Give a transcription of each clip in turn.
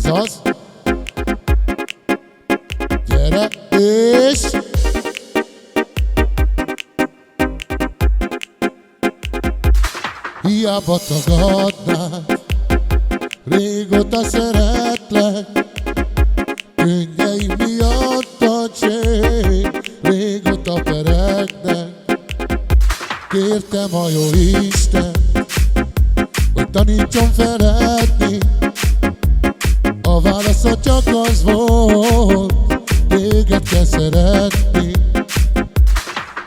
Azaz. Gyere és hiába tagadnád, régóta szeretlek, könnyeim miatt a cség, régóta peregnek. Kértem a jó Isten, hogy tanítson szeretni, a válasza csak az volt, téged kell szeretni.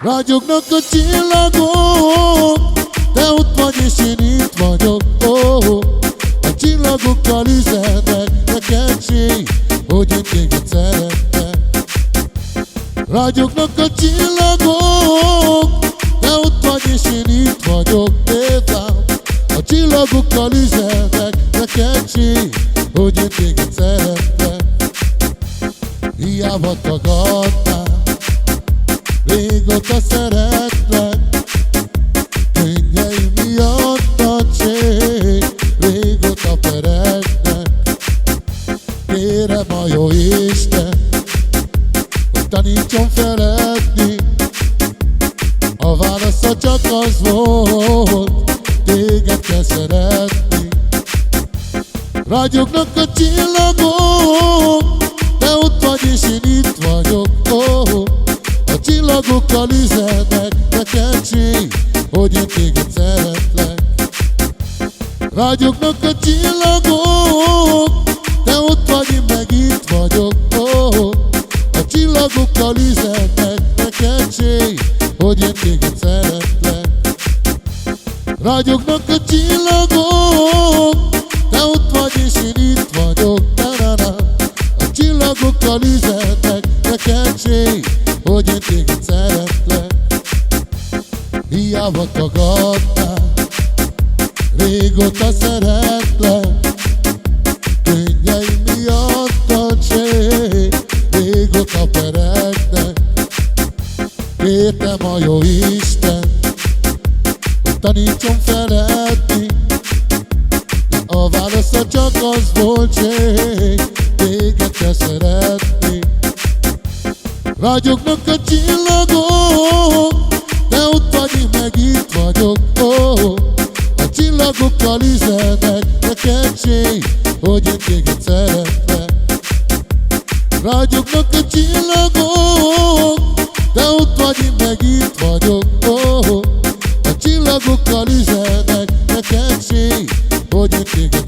Ragyognak a csillagok, te ott vagy és én itt vagyok, a csillagokkal üzennek neked séj, hogy én téged szeretlek. Ragyognak a csillagok, te ott vagy és én itt vagyok, a csillagokkal üzennek neked séj, hogy én téged szeretlek. Hiába tagadtál, régóta szeretlek, könnyeim miatt a cség, régóta peregnek. Kérem a jó Isten, hogy tanítson szeretni, a válasza csak az volt, téged kell szeretni. Ragyognak a csillagok, te ott vagy és én itt vagyok, a csillagokkal üzennek neked séj, hogy én téged szeretlek. Ragyognak a csillagok, te ott vagy, én meg itt vagyok, a csillagokkal üzennek neked séj, hogy én téged szeretlek. Ragyognak a csillagok, te ott vagy és én itt vagyok, a csillagokkal üzennek neked séj, hogy én téged szeretlek. Hiába tagadtál, régóta szeretlek, könnyeim miatt a cség, régóta peregnek. Kértem a jó Isten, hogy tanítson szeretni, a válasza csak az volt, cség, téged kell szeretni. Ragyognak a csillagok, te ott vagy, én meg itt vagyok, a csillagokkal üzennek neked séj, hogy én téged szeretlek. Ragyognak a csillagok, te ott vagy, én meg itt vagyok, a csillagokkal üzennek neked séj, hogy én téged